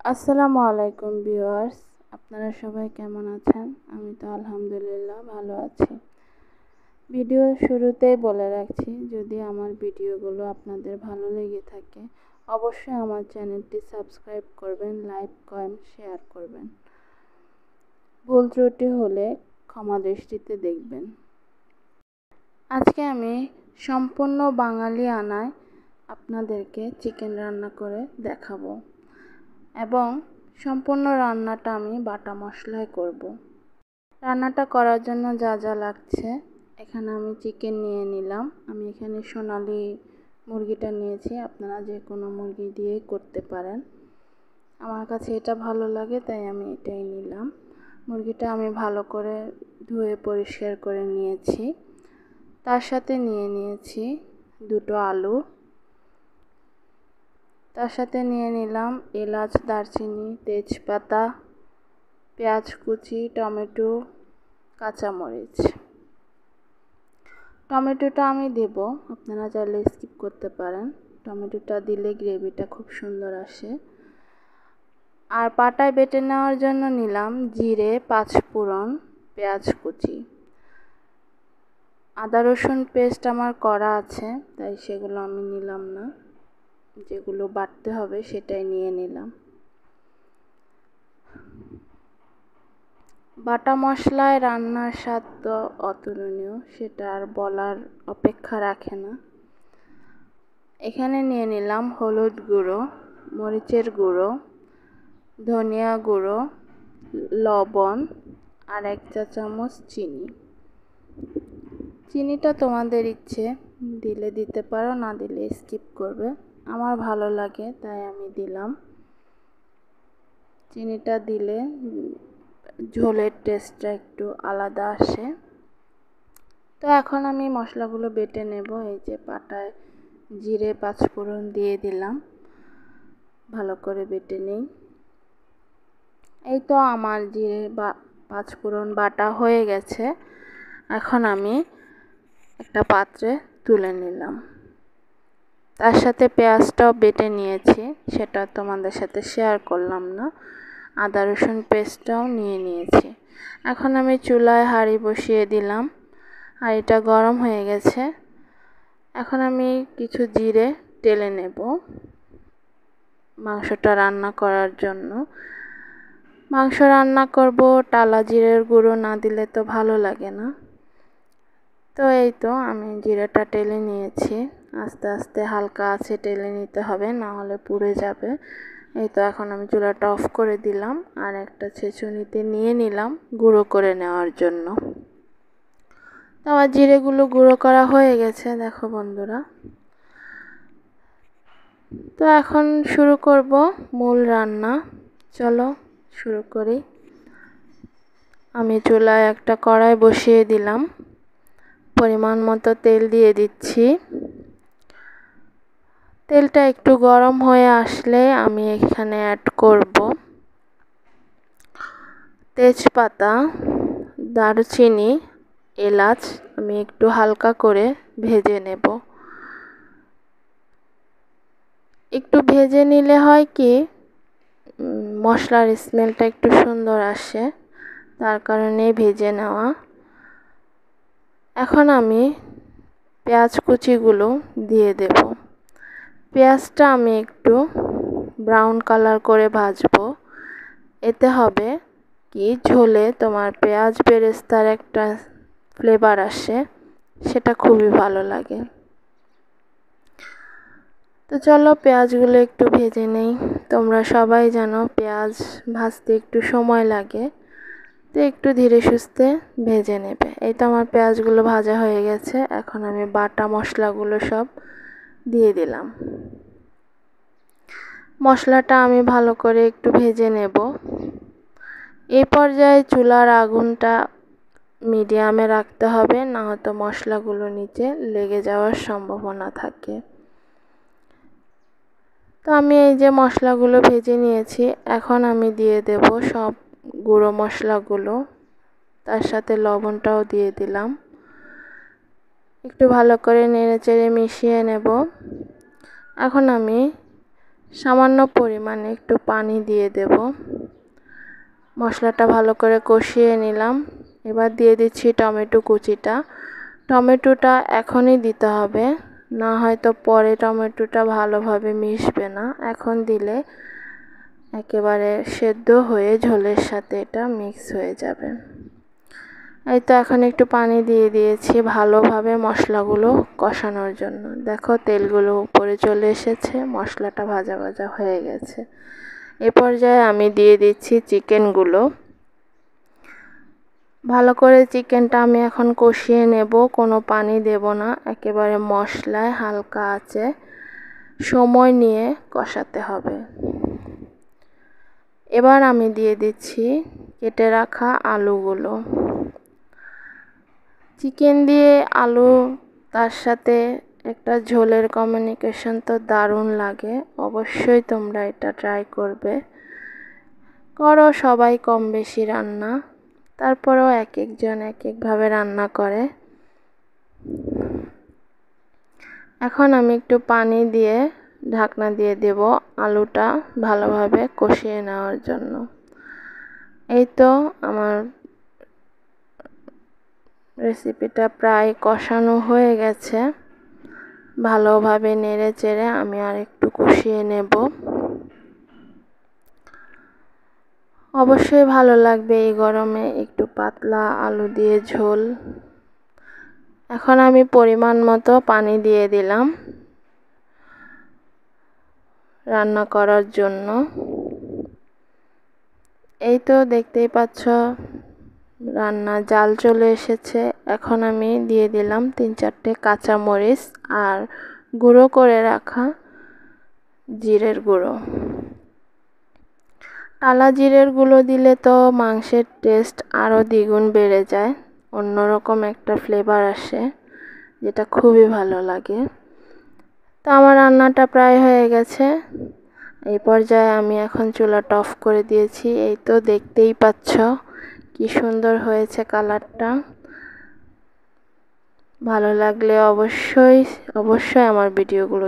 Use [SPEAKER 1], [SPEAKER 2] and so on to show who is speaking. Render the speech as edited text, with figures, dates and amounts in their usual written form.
[SPEAKER 1] আসসালামু আলাইকুম ভিউয়ার্স, আপনারা সবাই কেমন আছেন? আমি তো আলহামদুলিল্লাহ ভালো আছি। ভিডিওর শুরুতেই বলে রাখছি, যদি আমার ভিডিওগুলো আপনাদের ভালো লেগে থাকে অবশ্যই আমার চ্যানেলটি সাবস্ক্রাইব করবেন, লাইক কমেন্ট শেয়ার করবেন। ভুল ত্রুটি হলে ক্ষমা দৃষ্টিতে দেখবেন। আজকে আমি সম্পূর্ণ বাঙালি আনায় আপনাদেরকে চিকেন রান্না করে দেখাবো এবং সম্পূর্ণ রান্নাটা আমি বাটা মশলায় করব। রান্নাটা করার জন্য যা যা লাগছে, এখানে আমি চিকেন নিয়ে নিলাম। আমি এখানে সোনালী মুরগিটা নিয়েছি, আপনারা যে কোনো মুরগি দিয়েই করতে পারেন। আমার কাছে এটা ভালো লাগে তাই আমি এটাই নিলাম। মুরগিটা আমি ভালো করে ধুয়ে পরিষ্কার করে নিয়েছি। তার সাথে নিয়ে নিয়েছি দুটো আলু, তার সাথে নিয়ে নিলাম এলাচ, দারচিনি, তেজপাতা, পেঁয়াজ কুচি, টমেটো, কাঁচামরিচ। টমেটোটা আমি দেব, আপনারা চাইলে স্কিপ করতে পারেন। টমেটোটা দিলে গ্রেভিটা খুব সুন্দর আসে। আর পাটায় বেটে নেওয়ার জন্য নিলাম জিরে, পাঁচফোড়ন, পেঁয়াজ কুচি। আদা রসুন পেস্ট আমার করা আছে তাই সেগুলো আমি নিলাম না, যেগুলো বাটতে হবে সেটাই নিয়ে নিলাম। বাটা মশলায় রান্নার স্বাদ তো অতুলনীয়, সেটা আর বলার অপেক্ষা রাখে না। এখানে নিয়ে নিলাম হলুদ গুঁড়ো, মরিচের গুঁড়ো, ধনিয়া গুঁড়ো, লবণ আর 1 চা চামচ চিনি। চিনিটা তোমাদের ইচ্ছে, দিলে দিতে পারো, না দিলে স্কিপ করবে। আমার ভালো লাগে তাই আমি দিলাম। চিনিটা দিলে ঝোলের টেস্টটা একটু আলাদা আসে। তো এখন আমি মশলাগুলো বেটে নেব। এই যে পাটায় জিরে, পাঁচফোড়ন দিয়ে দিলাম, ভালো করে বেটে নেই। এই তো আমার জিরে বা পাঁচফোড়ন বাটা হয়ে গেছে। এখন আমি একটা পাত্রে তুলে নিলাম। তার সাথে পেঁয়াজটাও বেটে নিয়েছি, সেটা তোমাদের সাথে শেয়ার করলাম না। আদা রসুন পেস্টটাও নিয়ে নিয়েছি। এখন আমি চুলায় হাঁড়ি বসিয়ে দিলাম, হাঁড়িটা গরম হয়ে গেছে। এখন আমি কিছু জিরে টেলে নেব মাংসটা রান্না করার জন্য। মাংস রান্না করব, টালা জিরের গুঁড়ো না দিলে তো ভালো লাগে না। তো এই তো আমি জিরাটা টেলে নিয়েছি। আস্তে আস্তে হালকা আছে টেলে নিতে হবে, না হলে পুড়ে যাবে। এই তো এখন আমি চুলাটা অফ করে দিলাম আর একটা ছেঁচুনিতে নিয়ে নিলাম গুঁড়ো করে নেওয়ার জন্য। তো আমার জিরেগুলো গুঁড়ো করা হয়ে গেছে, দেখো বন্ধুরা। তো এখন শুরু করব মূল রান্না। চলো শুরু করি। আমি চুলায় একটা কড়াই বসিয়ে দিলাম, পরিমাণ মতো তেল দিয়ে দিচ্ছি। তেলটা একটু গরম হয়ে আসলে আমি এখানে অ্যাড করব তেজপাতা, দারুচিনি, এলাচ। আমি একটু হালকা করে ভেজে নেব। একটু ভেজে নিলে হয় কি, মশলার স্মেলটা একটু সুন্দর আসে, তার কারণে ভেজে নেওয়া। এখন আমি পেঁয়াজ কুচিগুলো দিয়ে দেব। পেঁয়াজটা আমি একটু ব্রাউন কালার করে ভাজবো। এতে হবে কি, ঝোলে তোমার পেঁয়াজ বেরেস্তার একটা ফ্লেভার আসে, সেটা খুবই ভালো লাগে। তো চলো পেঁয়াজগুলো একটু ভেজে নেই। তোমরা সবাই জানো পেঁয়াজ ভাজতে একটু সময় লাগে, তো একটু ধীরে সুস্থে ভেজে নেবে। এই তো আমার পেঁয়াজগুলো ভাজা হয়ে গেছে। এখন আমি বাটা মশলাগুলো সব দিয়ে দিলাম। মশলাটা আমি ভালো করে একটু ভেজে নেব। এই পর্যায়ে চুলার আগুনটা মিডিয়ামে রাখতে হবে, না হয়তো মশলাগুলো নিচে লেগে যাওয়ার সম্ভাবনা থাকে। তো আমি এই যে মশলাগুলো ভেজে নিয়েছি, এখন আমি দিয়ে দেব সব গুঁড়ো মশলাগুলো, তার সাথে লবণটাও দিয়ে দিলাম। একটু ভালো করে নেড়েচেড়ে মিশিয়ে নেব। এখন আমি সামান্য পরিমাণে একটু পানি দিয়ে দেব। মশলাটা ভালো করে কষিয়ে নিলাম। এবার দিয়ে দিচ্ছি টমেটো কুচিটা। টমেটোটা এখনই দিতে হবে, না হয়তো পরে টমেটোটা ভালোভাবে মিশবে না। এখন দিলে একেবারে সেদ্ধ হয়ে ঝোলের সাথে এটা মিক্স হয়ে যাবে। এই তো এখন একটু পানি দিয়ে দিয়েছি ভালোভাবে মশলাগুলো কষানোর জন্য। দেখো তেলগুলো উপরে চলে এসেছে, মশলাটা ভাজা ভাজা হয়ে গেছে। এ পর্যায়ে আমি দিয়ে দিচ্ছি চিকেনগুলো। ভালো করে চিকেনটা আমি এখন কষিয়ে নেব, কোনো পানি দেব না, একেবারে মশলায় হালকা আঁচে সময় নিয়ে কষাতে হবে। এবার আমি দিয়ে দিচ্ছি কেটে রাখা আলুগুলো। চিকেন দিয়ে আলু তার সাথে একটা ঝোলের কম্বিনেশন তো দারুণ লাগে। অবশ্যই তোমরা এটা ট্রাই করবে। করো সবাই কম বেশি রান্না, তারপরেও এক একজন এক একভাবে রান্না করে। এখন আমি একটু পানি দিয়ে ঢাকনা দিয়ে দেব আলুটা ভালোভাবে কষিয়ে নেওয়ার জন্য। এই তো আমার রেসিপিটা প্রায় কষানো হয়ে গেছে। ভালোভাবে নেড়ে চেড়ে আমি আর একটু কষিয়ে নেব। অবশ্যই ভালো লাগবে এই গরমে একটু পাতলা আলু দিয়ে ঝোল। এখন আমি পরিমাণ মতো পানি দিয়ে দিলাম রান্না করার জন্য। এই তো দেখতেই পাচ্ছ রান্না জাল চলে এসেছে। এখন আমি দিয়ে দিলাম 3-4টে কাঁচামরিচ আর গুঁড়ো করে রাখা জিরের গুঁড়ো। টালা জিরের গুঁড়ো দিলে তো মাংসের টেস্ট আরও দ্বিগুণ বেড়ে যায়, অন্যরকম একটা ফ্লেভার আসে, যেটা খুবই ভালো লাগে। তো আমার রান্নাটা প্রায় হয়ে গেছে। এই পর্যায়ে আমি এখন চুলাটা অফ করে দিয়েছি। এই তো দেখতেই পাচ্ছ কি সুন্দর হয়েছে কালারটা। ভালো লাগলে অবশ্যই আমার ভিডিওগুলো